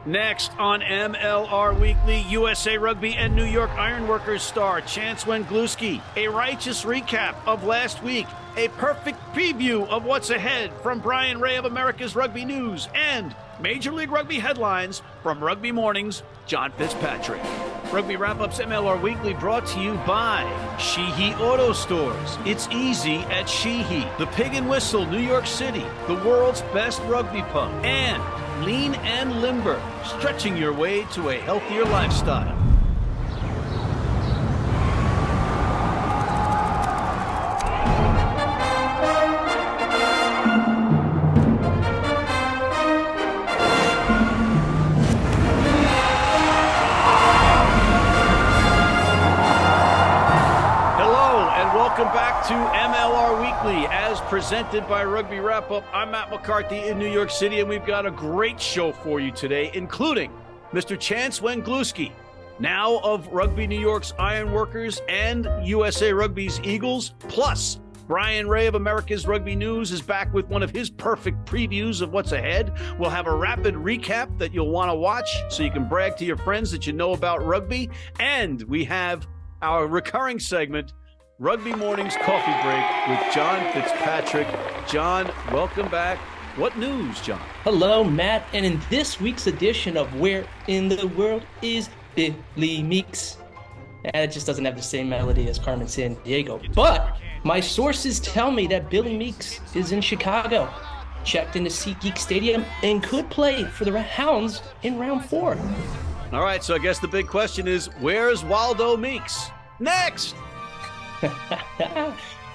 Next on MLR Weekly, USA Rugby and New York Ironworkers star Chance Wenglewski. A righteous recap of last week. A perfect preview of what's ahead from Bryan of America's Rugby News. And Major League Rugby headlines from Rugby Morning's John Fitzpatrick. Rugby Wrap-Up's MLR Weekly brought to you by Sheehy Auto Stores. It's easy at Sheehy. The Pig and Whistle, New York City. The world's best rugby pub. And Lean and Limber, stretching your way to a healthier lifestyle. Welcome back to MLR Weekly, as presented by Rugby Wrap-Up. I'm Matt McCarthy in New York City, and we've got a great show for you today, including Mr. Chance Wenglewski, now of Rugby New York's Ironworkers and USA Rugby's Eagles, plus Bryan of America's Rugby News is back with one of his perfect previews of what's ahead. We'll have a rapid recap that you'll want to watch so you can brag to your friends that you know about rugby, and we have our recurring segment, Rugby Morning's Coffee Break with John Fitzpatrick. John, welcome back. What news, John? Hello, Matt. And in this week's edition of Where in the World is Billy Meakes? It just doesn't have the same melody as Carmen Sandiego. But my sources tell me that Billy Meakes is in Chicago, checked into SeatGeek Stadium, and could play for the Hounds in round 4. All right, so I guess the big question is, where's Waldo Meakes? Next!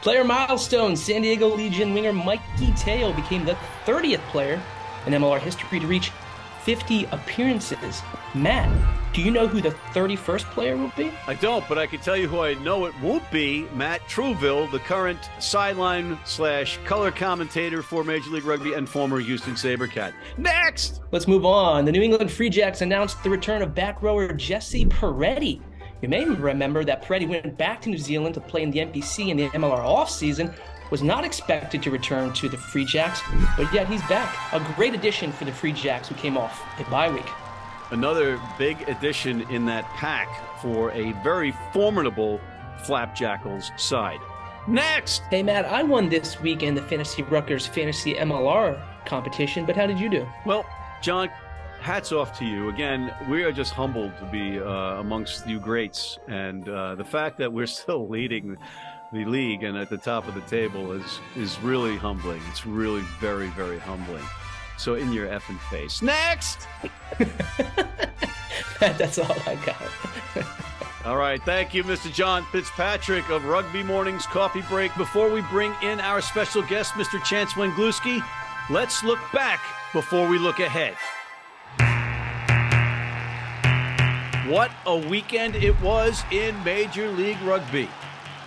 Player milestone, San Diego Legion winger Mikey Teo became the 30th player in MLR history to reach 50 appearances. Matt, do you know who the 31st player will be? I don't, but I can tell you who I know it won't be. Matt Truville, the current sideline/color commentator for Major League Rugby and former Houston SaberCat. Next! Let's move on. The New England Free Jacks announced the return of back rower Jesse Peretti. You may remember that Peretti went back to New Zealand to play in the NPC in the MLR offseason, was not expected to return to the Free Jacks, but yet he's back. A great addition for the Free Jacks who came off a bye week. Another big addition in that pack for a very formidable Flapjackals side. Next! Hey Matt, I won this week in the Fantasy Rutgers Fantasy MLR competition, but how did you do? Well, John, hats off to you. Again, we are just humbled to be amongst you greats. And the fact that we're still leading the league and at the top of the table is really humbling. It's really very, very humbling. So in your effing face. Next! That's all I got. All right. Thank you, Mr. John Fitzpatrick of Rugby Morning's Coffee Break. Before we bring in our special guest, Mr. Chance Wenglewski, let's look back before we look ahead. What a weekend it was in Major League Rugby.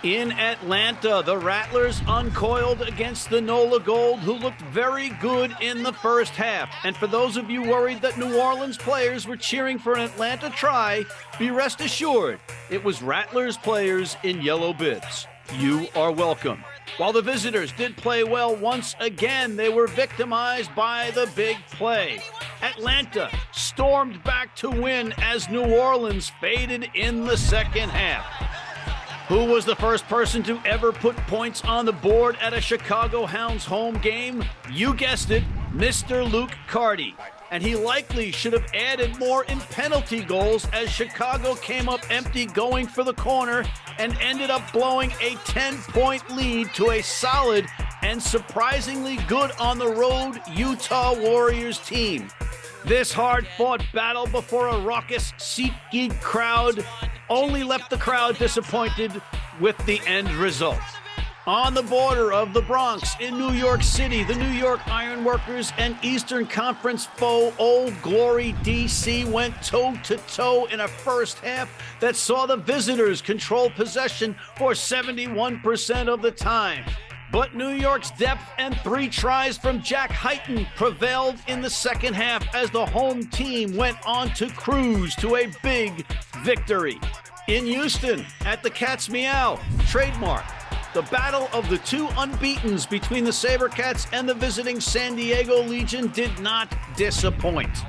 In Atlanta, the Rattlers uncoiled against the NOLA Gold, who looked very good in the first half. And for those of you worried that New Orleans players were cheering for an Atlanta try, be rest assured, it was Rattlers players in yellow bibs. You are welcome. While the visitors did play well once again, they were victimized by the big play. Atlanta stormed back to win as New Orleans faded in the second half. Who was the first person to ever put points on the board at a Chicago Hounds home game? You guessed it, Mr. Luke Carty. And he likely should have added more in penalty goals as Chicago came up empty going for the corner and ended up blowing a 10-point lead to a solid and surprisingly good on the road Utah Warriors team. This hard-fought battle before a raucous SeatGeek crowd only left the crowd disappointed with the end result. On the border of the Bronx in New York City, the New York Ironworkers and Eastern Conference foe Old Glory DC went toe-to-toe in a first half that saw the visitors control possession for 71% of the time. But New York's depth and 3 tries from Jack Hyten prevailed in the second half as the home team went on to cruise to a big victory. In Houston, at the Cat's Meow, trademark, the battle of the 2 unbeatens between the SaberCats and the visiting San Diego Legion did not disappoint.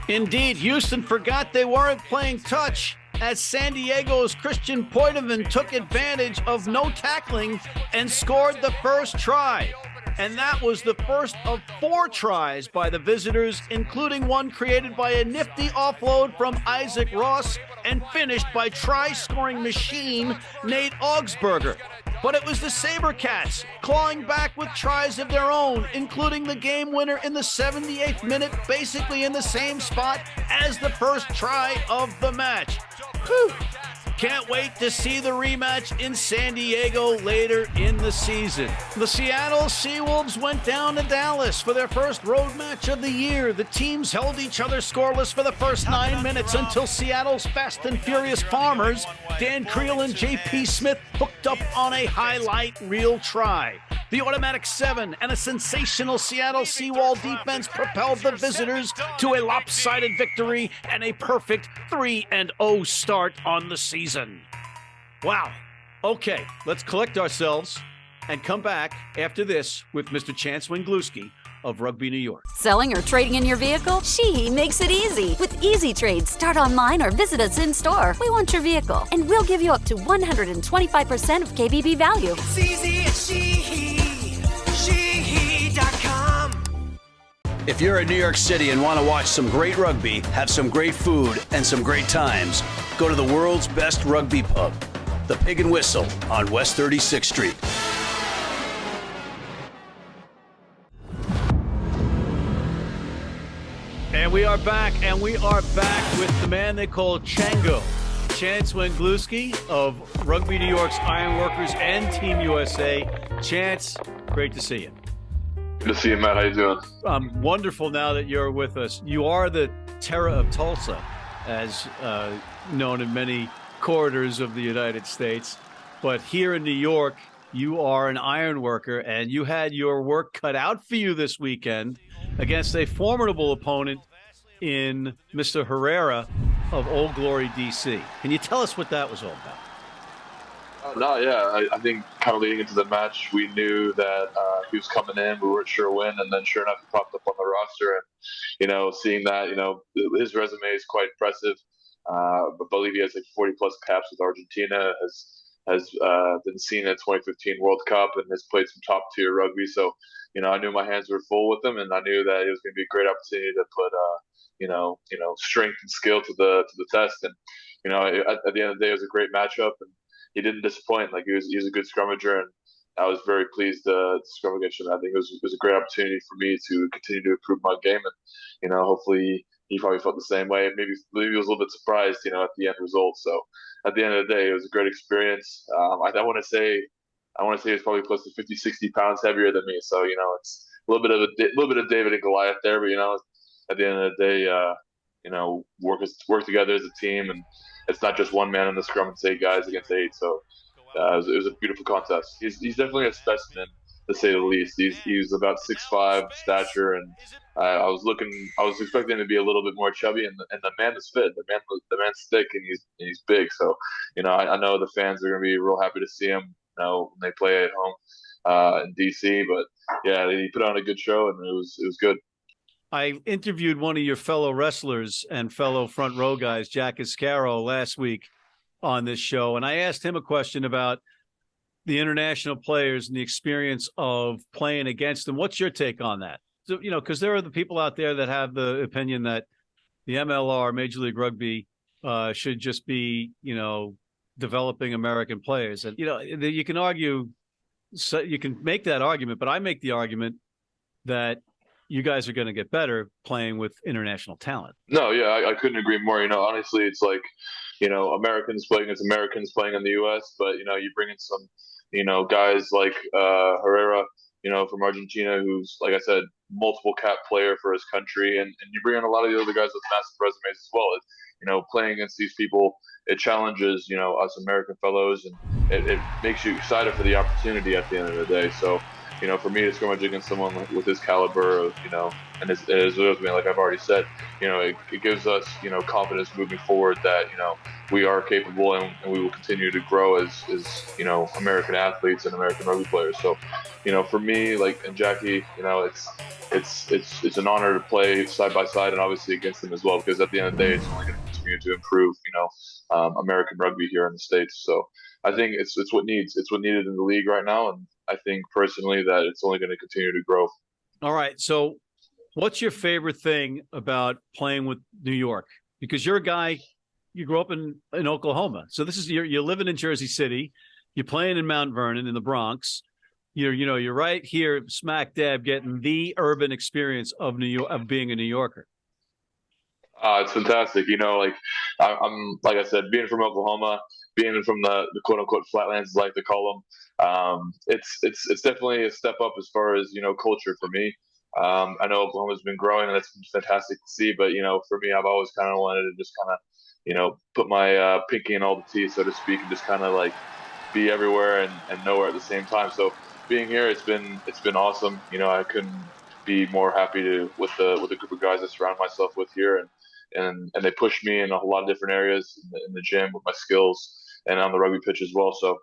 Indeed, Houston forgot they weren't playing touch as San Diego's Christian Poitevin took advantage of no tackling and scored the first try. And that was the first of 4 tries by the visitors, including one created by a nifty offload from Isaac Ross and finished by try-scoring machine Nate Augsburger. But it was the SaberCats clawing back with tries of their own, including the game winner in the 78th minute, basically in the same spot as the first try of the match. Whew. Can't wait to see the rematch in San Diego later in the season. The Seattle Seawolves went down to Dallas for their first road match of the year. The teams held each other scoreless for the first 9 minutes until Seattle's fast and furious Farmers, Dan Creel and J.P. Smith, hooked up on a highlight reel try. The automatic 7 and a sensational Seattle Seawall defense propelled the visitors to a lopsided victory and a perfect 3-0 start on the season. Wow. Okay, let's collect ourselves and come back after this with Mr. Chance Wenglewski of Rugby New York. Selling or trading in your vehicle? Sheehy makes it easy. With Easy Trade, start online or visit us in store. We want your vehicle, and we'll give you up to 125% of KBB value. It's easy at Sheehy. Sheehy.com. If you're in New York City and want to watch some great rugby, have some great food, and some great times, go to the world's best rugby pub, the Pig and Whistle on West 36th Street. And we are back with the man they call Chango, Chance Wenglewski of Rugby New York's Ironworkers and Team USA. Chance, great to see you. Good to see you, Matt. How you doing? Wonderful now that you're with us. You are the Terror of Tulsa, as known in many corridors of the United States. But here in New York, you are an iron worker, and you had your work cut out for you this weekend against a formidable opponent in Mr. Herrera of Old Glory, D.C. Can you tell us what that was all about? No, yeah. I think kind of leading into the match, we knew that he was coming in. We weren't sure when, and then sure enough, he popped up on the roster. And, seeing that, his resume is quite impressive. I believe he has like 40-plus caps with Argentina, has been seen at 2015 World Cup, and has played some top-tier rugby. So, I knew my hands were full with him, and I knew that it was going to be a great opportunity to put, strength and skill to the test. And, at the end of the day, it was a great matchup, and he didn't disappoint. Like he was a good scrummager, and I was very pleased to scrum against him. I think it was a great opportunity for me to continue to improve my game, and hopefully he probably felt the same way. Maybe he was a little bit surprised, at the end result. So at the end of the day, it was a great experience. I want to say he's probably close to 50, 60 pounds heavier than me. So it's a little bit of David and Goliath there, but at the end of the day, work together as a team, and it's not just one man in the scrum. It's 8 guys against 8. So it was a beautiful contest. He's definitely a specimen, to say the least. He's about 6'5" stature, and I was expecting him to be a little bit more chubby, and the man is fit. The man's thick, and he's big. So I know the fans are gonna be real happy to see him. When they play at home in DC. But yeah, he put on a good show, and it was good. I interviewed one of your fellow wrestlers and fellow front row guys, Jack Iscaro, last week on this show, and I asked him a question about the international players and the experience of playing against them. What's your take on that? So, because there are the people out there that have the opinion that the MLR, Major League Rugby, should just be, developing American players. And, you can argue, so you can make that argument, but I make the argument that you guys are going to get better playing with international talent. No, yeah, I couldn't agree more. Honestly, it's like, Americans playing against Americans playing in the U.S., but, you bring in some, guys like Herrera, from Argentina, who's, like I said, multiple cap player for his country. And you bring in a lot of the other guys with massive resumes as well. Playing against these people, it challenges, us American fellows, and it makes you excited for the opportunity at the end of the day. So, for me to scrimmage against someone with his caliber of, and his resume, like I've already said, it gives us, confidence moving forward that, we are capable and we will continue to grow as American athletes and American rugby players. So, for me, like, and Jackie, it's an honor to play side by side and obviously against them as well, because at the end of the day, it's only going to continue to improve, American rugby here in the States. So I think it's what needed in the league right now. And I think personally that it's only going to continue to grow. All right. So what's your favorite thing about playing with New York? Because you're a guy, you grew up in Oklahoma. So this is, you're living in Jersey City. You're playing in Mount Vernon in the Bronx. You're right here, smack dab, getting the urban experience of New York, of being a New Yorker. It's fantastic. I'm like I said, being from Oklahoma, being from the quote unquote flatlands, as I like to call them. It's definitely a step up as far as, culture for me. I know Oklahoma's been growing and that's been fantastic to see, but, for me, I've always kind of wanted to just kind of, put my pinky in all the teeth, so to speak, and just kind of like be everywhere and nowhere at the same time. So being here, it's been awesome. I couldn't be more happy with the group of guys I surround myself with here, and they push me in a lot of different areas in the gym with my skills and on the rugby pitch as well. So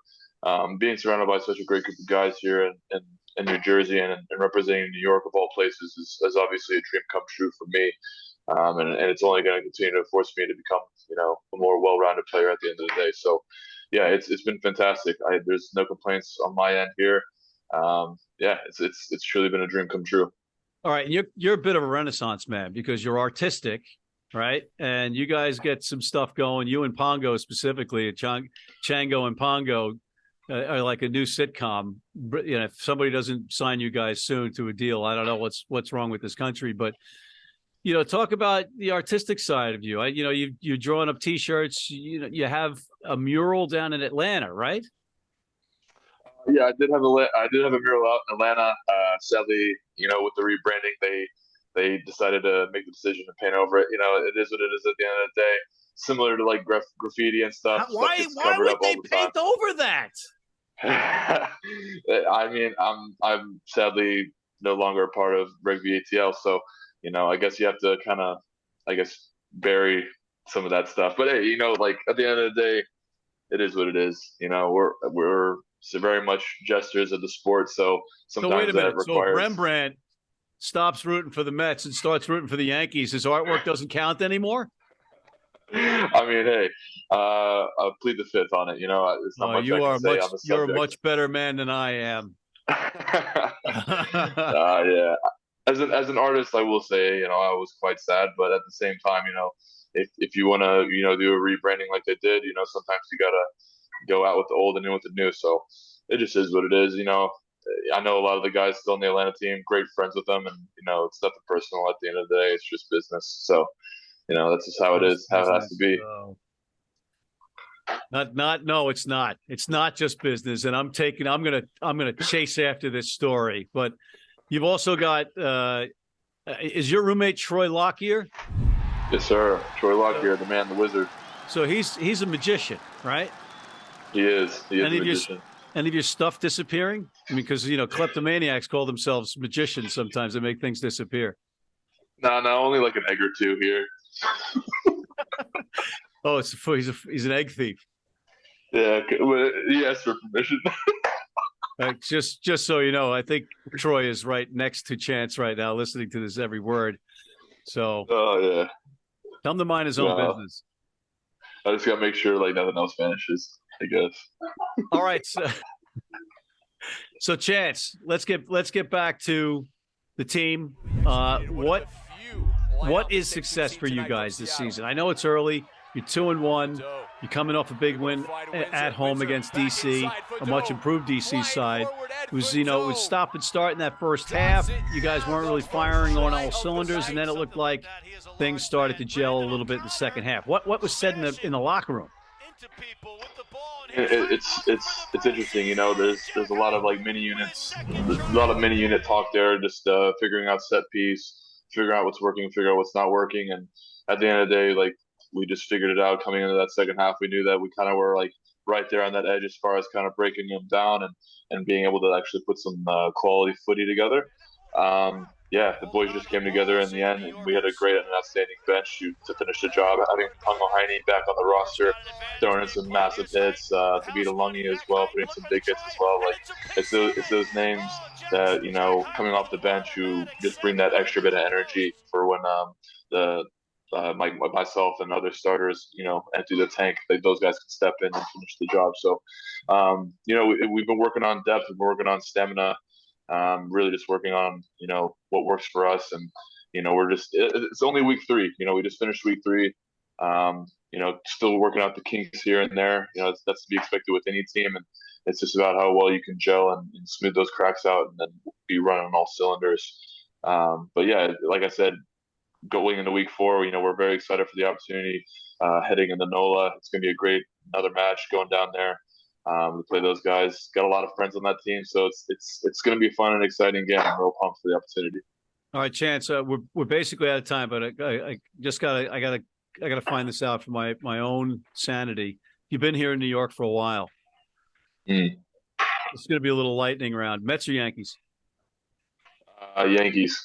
being surrounded by such a great group of guys here in New Jersey and representing New York of all places is obviously a dream come true for me. And it's only going to continue to force me to become, a more well-rounded player at the end of the day. So, yeah, it's been fantastic. There's no complaints on my end here. It's truly been a dream come true. All right, and you're a bit of a renaissance man because you're artistic, right? And you guys get some stuff going. You and Pongo specifically, Chango and Pongo are like a new sitcom. If somebody doesn't sign you guys soon to a deal, I don't know what's wrong with this country, but. Talk about the artistic side of you. You're drawing up T-shirts. You have a mural down in Atlanta, right? Yeah, I did have a mural out in Atlanta. Sadly, with the rebranding, they decided to make the decision to paint over it. It is what it is at the end of the day. Similar to like graffiti and stuff. Why would they paint over that? I mean, I'm sadly no longer a part of Rugby ATL, so. I guess you have to kind of, bury some of that stuff. But hey, like at the end of the day, it is what it is. We're very much jesters of the sport. So sometimes wait a minute. that requires. So Rembrandt stops rooting for the Mets and starts rooting for the Yankees. His artwork doesn't count anymore. I mean, hey, I'll plead the fifth on it. It's not much I can say on the subject. You're a much better man than I am. Yeah. As an artist, I will say, I was quite sad, but at the same time, if you want to, do a rebranding like they did, sometimes you got to go out with the old and in with the new. So it just is what it is. I know a lot of the guys still on the Atlanta team, great friends with them, and, it's nothing personal at the end of the day. It's just business. So, that's just how it is, how it has to be. No, it's not. It's not just business. And I'm going to chase after this story, but you've also got, is your roommate Troy Lockyer? Yes, sir. Troy Lockyer, the man, the wizard. So he's a magician, right? He is. He is a magician. Any of your stuff disappearing? I mean, because, kleptomaniacs call themselves magicians sometimes. They make things disappear. No, only like an egg or two here. Oh, he's an egg thief. Yeah, he asked for permission. Just so you know, I think Troy is right next to Chance right now, listening to this every word. So, oh yeah, tell him to mind his own business. I just gotta make sure like nothing else vanishes, I guess. All right, so Chance, let's get back to the team. What is success for you guys this season? I know it's early. You're 2-1. You're coming off a big win at home against DC, a much improved DC side. It was stop and start in that first half. You guys weren't really firing on all cylinders, and then it looked like things started to gel a little bit in the second half. What was said in the locker room? It's interesting. There's a lot of like mini units, a lot of mini unit talk there, just figuring out set piece, figuring out what's working, figure out what's not working, and at the end of the day, like. We just figured it out coming into that second half. We knew that we kind of were like right there on that edge as far as kind of breaking them down and being able to actually put some quality footy together. Yeah, the boys just came together in the end, and we had a great and outstanding bench to finish the job. Having Pungo Heine back on the roster, throwing in some massive hits, to beat a Lungy as well, putting some big hits as well. Like it's those names that coming off the bench who just bring that extra bit of energy for when myself and other starters, empty the tank. Those guys can step in and finish the job. So, we've been working on depth, we've been working on stamina. Really just working on what works for us, and it's only week 3. We just finished week 3. Still working out the kinks here and there. That's to be expected with any team, and it's just about how well you can gel and smooth those cracks out, and then be running on all cylinders. But yeah, like I said, going into week 4, we're very excited for the opportunity heading into NOLA. It's going to be another match going down there. To play those guys. Got a lot of friends on that team, so it's going to be a fun and exciting game. I'm real pumped for the opportunity. All right, Chance, we're basically out of time, but I gotta find this out for my own sanity. You've been here in New York for a while. It's going to be a little lightning round. Mets or Yankees? Yankees.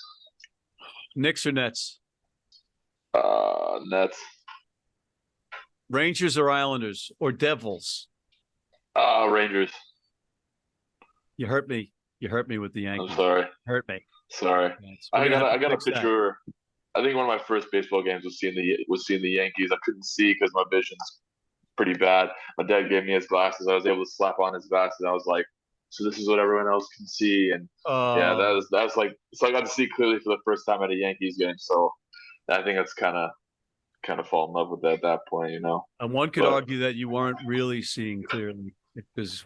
Knicks or Nets? Nets. Rangers or Islanders or Devils? Rangers. You hurt me. You hurt me with the Yankees. I'm sorry. Hurt me. Sorry. I got a picture. I think one of my first baseball games was seeing the Yankees. I couldn't see because my vision's pretty bad. My dad gave me his glasses. I was able to slap on his glasses. I was like, so this is what everyone else can see. And yeah, that was like, so I got to see clearly for the first time at a Yankees game. So I think that's kind of fall in love with that at that point, And one could argue that you weren't really seeing clearly. Because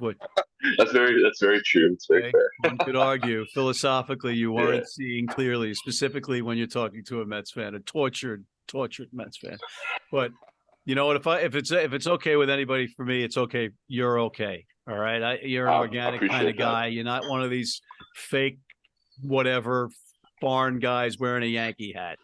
that's very true. It's very fair. One could argue philosophically you weren't seeing clearly, specifically when you're talking to a Mets fan, a tortured Mets fan. But you know what? If it's okay with anybody, for me, it's okay. You're okay. All right. You're an organic kind of guy. You're not one of these fake, whatever, foreign guys wearing a Yankee hat.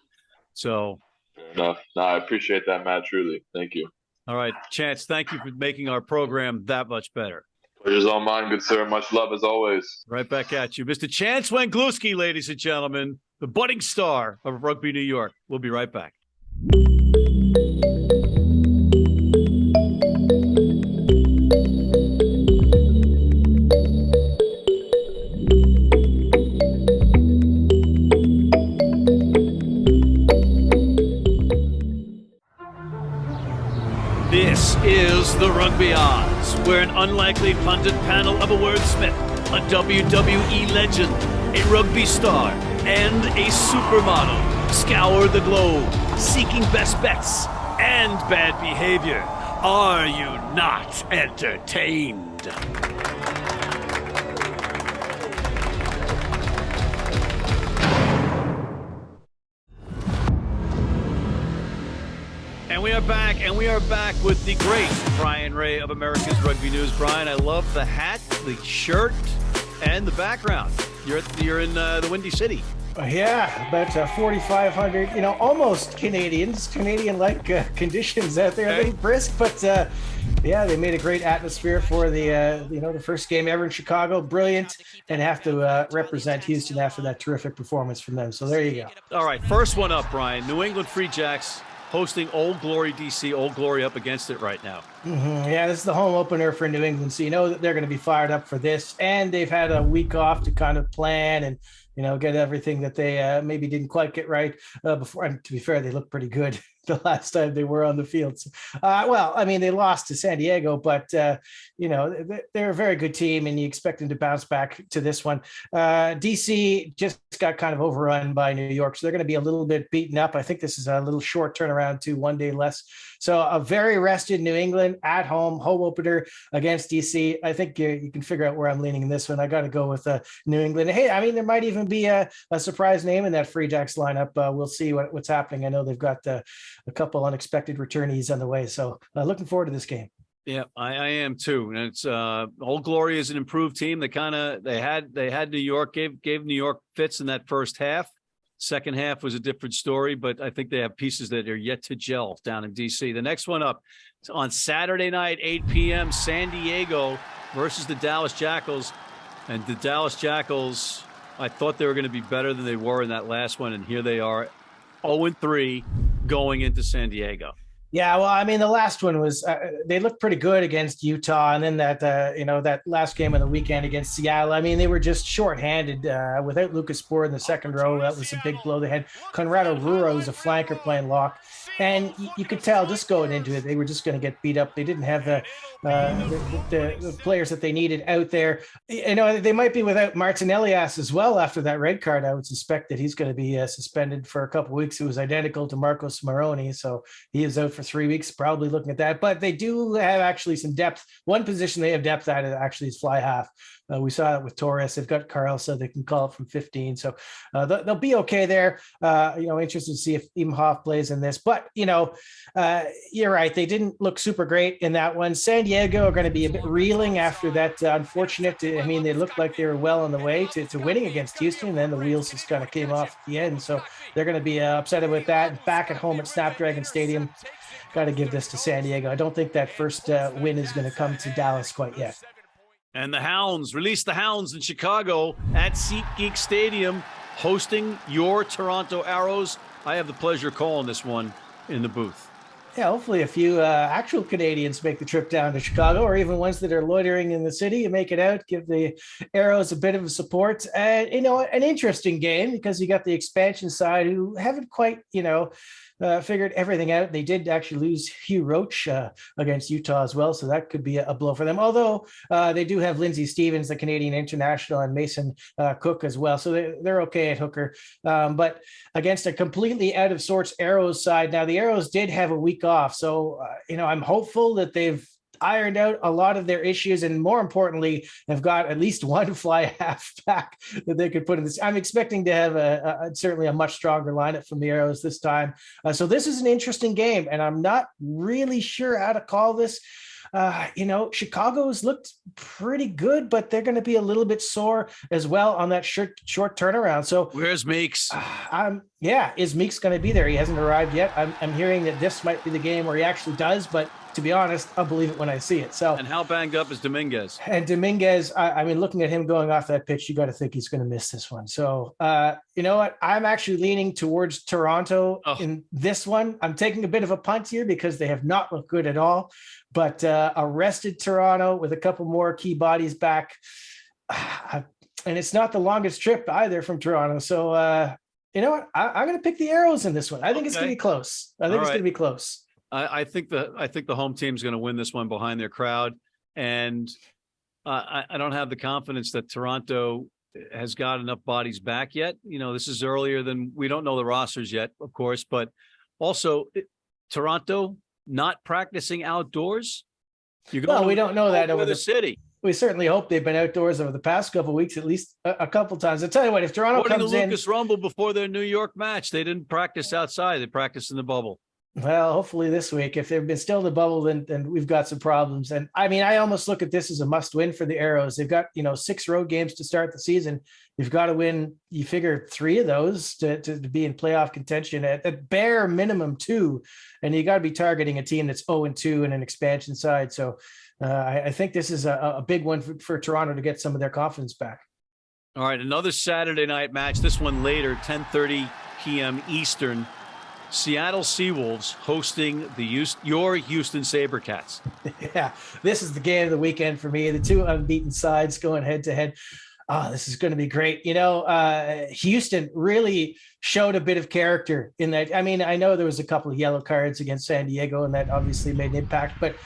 So. Fair enough. No, I appreciate that, Matt. Truly, thank you. All right, Chance, thank you for making our program that much better. Pleasure's all mine, good sir. Much love as always. Right back at you. Mr. Chance Wenglewski, ladies and gentlemen, the budding star of Rugby New York. We'll be right back. This is the Rugby Odds, where an unlikely pundit panel of a wordsmith, a WWE legend, a rugby star, and a supermodel scour the globe, seeking best bets and bad behavior. Are you not entertained? And we are back with the great Bryan Ray of America's Rugby News. Bryan, I love the hat, the shirt, and the background. You're in the Windy City. Yeah, about 4,500, almost Canadian-like conditions out there. A little brisk, but yeah, they made a great atmosphere for the, the first game ever in Chicago. Brilliant, and have to represent Houston after that terrific performance from them. So there you go. All right, first one up, Bryan. New England Free Jacks hosting Old Glory DC. Old Glory up against it right now. Yeah, this is the home opener for New England, so you know that they're going to be fired up for this. And they've had a week off to kind of plan and get everything that they maybe didn't quite get right before. And to be fair, they looked pretty good the last time they were on the field. So, they lost to San Diego, but they're a very good team, and you expect them to bounce back to this one. DC just got kind of overrun by New York, so they're going to be a little bit beaten up. I think this is a little short turnaround to 1 day less. So a very rested New England at home opener against DC. I think you can figure out where I'm leaning in this one. I got to go with New England. Hey, there might even be a surprise name in that Free Jacks lineup. We'll see what's happening. I know they've got a couple unexpected returnees on the way. So looking forward to this game. Yeah, I am too. And it's Old Glory is an improved team. They had New York, gave New York fits in that first half. Second half was a different story, but I think they have pieces that are yet to gel down in D.C. The next one up on Saturday night, 8 p.m., San Diego versus the Dallas Jackals. And the Dallas Jackals, I thought they were going to be better than they were in that last one, and here they are, 0-3 going into San Diego. Yeah, well, I mean, the last one was they looked pretty good against Utah, and then that last game of the weekend against Seattle. I mean, they were just shorthanded without Lucas Bohr in the second row. That was a big blow. They had Conrado Ruro, who's a flanker, playing lock, and you could tell just going into it, they were just going to get beat up. They didn't have the players that they needed out there. You know, they might be without Martin Elias as well after that red card. I would suspect that he's going to be suspended for a couple of weeks. It was identical to Marcos Moroni, so he is out for 3 weeks, probably looking at that. But they do have actually some depth. One position they have depth at actually is fly half. We saw it with Torres. They've got Carl, so they can call it from 15. So they'll be okay there. Interested to see if Imhoff plays in this. But, you're right. They didn't look super great in that one. San Diego are going to be a bit reeling after that unfortunate. I mean, they looked like they were well on the way to winning against Houston, and then the wheels just kind of came off at the end. So they're going to be upset with that. Back at home at Snapdragon Stadium, got to give this to San Diego. I don't think that first win is going to come to Dallas quite yet. And the Hounds, release the Hounds in Chicago at SeatGeek Stadium, hosting your Toronto Arrows. I have the pleasure of calling this one in the booth. Yeah, hopefully a few actual Canadians make the trip down to Chicago, or even ones that are loitering in the city and make it out, give the Arrows a bit of support. And, an interesting game because you got the expansion side who haven't quite, figured everything out. They did actually lose Hugh Roach against Utah as well, so that could be a blow for them. Although they do have Lindsay Stevens, the Canadian international, and Mason Cook as well, so they're okay at hooker. But against a completely out of sorts Arrows side, now the Arrows did have a week off, so I'm hopeful that they've ironed out a lot of their issues, and more importantly, have got at least one fly half back that they could put in this. I'm expecting to have certainly a much stronger lineup from the Arrows this time. So this is an interesting game, and I'm not really sure how to call this. Chicago's looked pretty good, but they're going to be a little bit sore as well on that short turnaround. So where's Meakes? Is Meakes going to be there? He hasn't arrived yet. I'm hearing that this might be the game where he actually does, but to be honest, I'll believe it when I see it. So, and how banged up is Dominguez? And Dominguez, I mean, looking at him going off that pitch, you got to think he's going to miss this one. So, you know what? I'm actually leaning towards Toronto in this one. I'm taking a bit of a punt here because they have not looked good at all. But a rested Toronto with a couple more key bodies back, and it's not the longest trip either from Toronto. So, you know what? I'm going to pick the Arrows in this one. I think it's going to be close. I think it's going to be close. I think the home team's going to win this one behind their crowd, and I don't have the confidence that Toronto has got enough bodies back yet. This is earlier than we don't know the rosters yet, of course, but also Toronto not practicing outdoors. We don't know that over the city. We certainly hope they've been outdoors over the past couple of weeks, at least a couple of times. I'll tell you what, if Toronto comes in, Lucas Rumble before their New York match, they didn't practice outside; they practiced in the bubble. Well, hopefully this week, if they've been still in the bubble, then we've got some problems. And I mean, I almost look at this as a must win for the Arrows. They've got, 6 road games to start the season. You've got to win. You figure 3 of those to be in playoff contention at bare minimum 2. And you got to be targeting a team that's 0-2 and an expansion side. So I think this is a big one for Toronto to get some of their confidence back. All right. Another Saturday night match. This one later, 10:30 p.m. Eastern. Seattle Seawolves hosting your Houston SaberCats. Yeah, this is the game of the weekend for me. The 2 unbeaten sides going head to head. This is going to be great. Houston really showed a bit of character in that. I mean, I know there was a couple of yellow cards against San Diego, and that obviously made an impact, but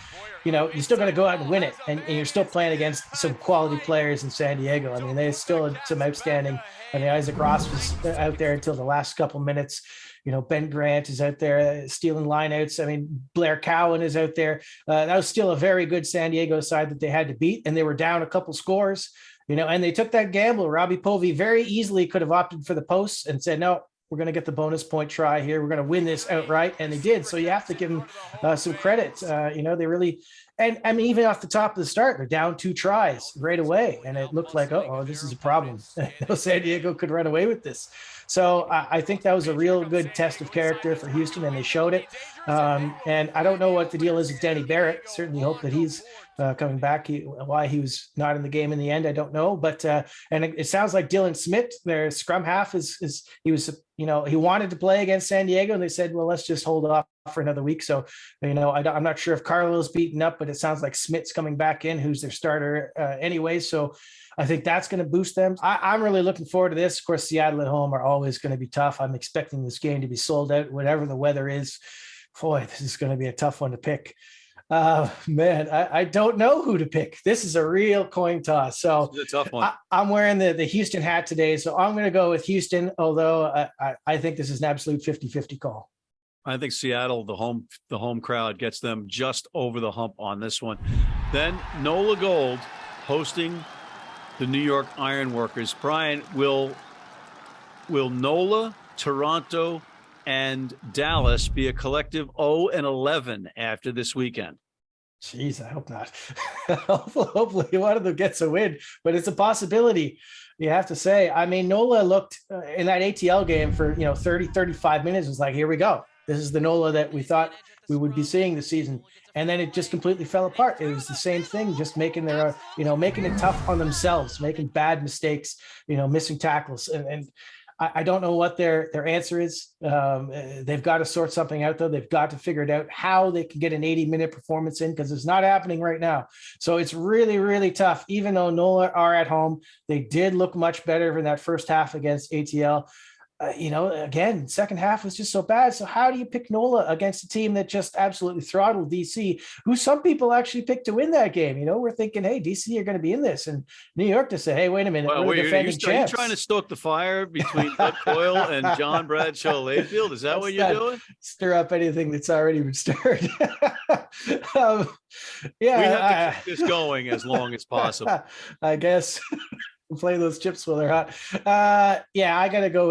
you still got to go out and win it. And you're still playing against some quality players in San Diego. I mean, they still had some outstanding. I mean, Isaac Ross was out there until the last couple minutes. Ben Grant is out there stealing lineouts. I mean, Blair Cowan is out there. That was still a very good San Diego side that they had to beat, and they were down a couple scores, and they took that gamble. Robbie Povey very easily could have opted for the posts and said, no, we're going to get the bonus point try here. We're going to win this outright. And they did. So you have to give them some credit. They really, and I mean, even off the top of the start, they're down 2 tries right away. And it looked like, this is a problem. San Diego could run away with this. So I think that was a real good test of character for Houston, and they showed it. And I don't know what the deal is with Danny Barrett. Certainly hope that he's coming back. Why he was not in the game in the end, I don't know. But and it sounds like Dylan Smith, their scrum half, he was, he wanted to play against San Diego, and they said, well, let's just hold off for another week. So, I'm not sure if Carlo's beaten up, but it sounds like Smith's coming back in, who's their starter anyway. So I think that's going to boost them. I'm really looking forward to this. Of course, Seattle at home are always going to be tough. I'm expecting this game to be sold out, whatever the weather is. Boy, this is going to be a tough one to pick. Man, I don't know who to pick. This is a real coin toss. So it's a tough one. I'm wearing the Houston hat today, so I'm going to go with Houston, although I think this is an absolute 50-50 call. I think Seattle, the home crowd, gets them just over the hump on this one. Then NOLA Gold hosting the New York Ironworkers. Bryan, will NOLA, Toronto, and Dallas be a collective 0-11 after this weekend? Jeez, I hope not. Hopefully one of them gets a win, but it's a possibility. You have to say, I mean, NOLA looked in that ATL game for 30, 35 minutes. It was like, here we go. This is the NOLA that we thought we would be seeing this season. And then it just completely fell apart. It was the same thing, just making their, making it tough on themselves, making bad mistakes, missing tackles. And I don't know what their answer is. They've got to sort something out, though. They've got to figure it out how they can get an 80-minute performance in, because it's not happening right now. So it's really, really tough. Even though NOLA are at home, they did look much better in that first half against ATL. Again, second half was just so bad. So how do you pick NOLA against a team that just absolutely throttled DC, who some people actually picked to win that game? We're thinking, hey, DC are going to be in this, and New York to say, hey, wait a minute, we're the defending champs. Are you trying to stoke the fire between Doug Coyle and John Bradshaw Layfield? Is that what you're doing? Stir up anything that's already been stirred. We have to keep this going as long as possible. I guess. Play those chips while they're hot. I gotta go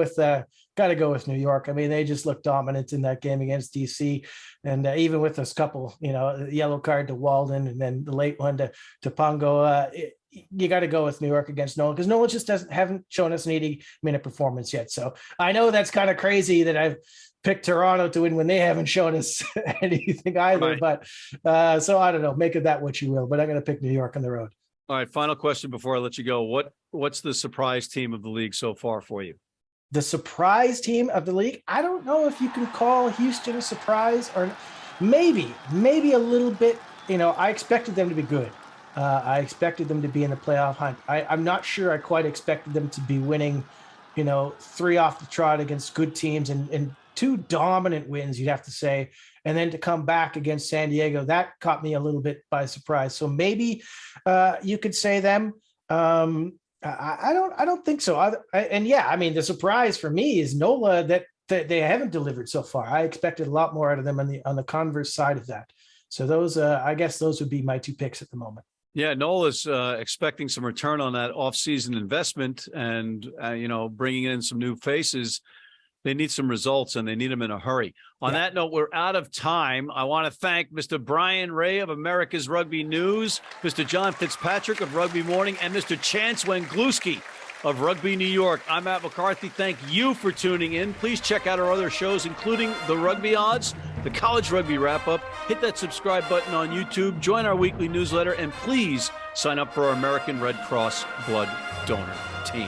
with New York. I mean, they just looked dominant in that game against DC, and even with this couple, yellow card to Walden and then the late one to Pongo, you got to go with New York against NOLA, because NOLA just haven't shown us an 80-minute performance yet. So I know that's kind of crazy that I've picked Toronto to win when they haven't shown us anything either. Right. But so I don't know, make of that what you will, but I'm going to pick New York on the road. All right, final question before I let you go. What's the surprise team of the league so far for you? The surprise team of the league? I don't know if you can call Houston a surprise, or maybe a little bit. I expected them to be good. I expected them to be in the playoff hunt. I'm not sure I quite expected them to be winning, 3 off the trot against good teams and 2 dominant wins, you'd have to say. And then to come back against San Diego, that caught me a little bit by surprise. So maybe you could say them. I don't think so. The surprise for me is NOLA that they haven't delivered so far. I expected a lot more out of them on the converse side of that. So those, I guess those would be my 2 picks at the moment. Yeah, NOLA's expecting some return on that off-season investment, and bringing in some new faces. They need some results, and they need them in a hurry. On that note, we're out of time. I want to thank Mr. Bryan Ray of America's Rugby News, Mr. John Fitzpatrick of Rugby Morning, and Mr. Chance Wenglewski of Rugby New York. I'm Matt McCarthy. Thank you for tuning in. Please check out our other shows, including the Rugby Odds, the College Rugby Wrap-Up. Hit that subscribe button on YouTube. Join our weekly newsletter, and please sign up for our American Red Cross Blood Donor Team.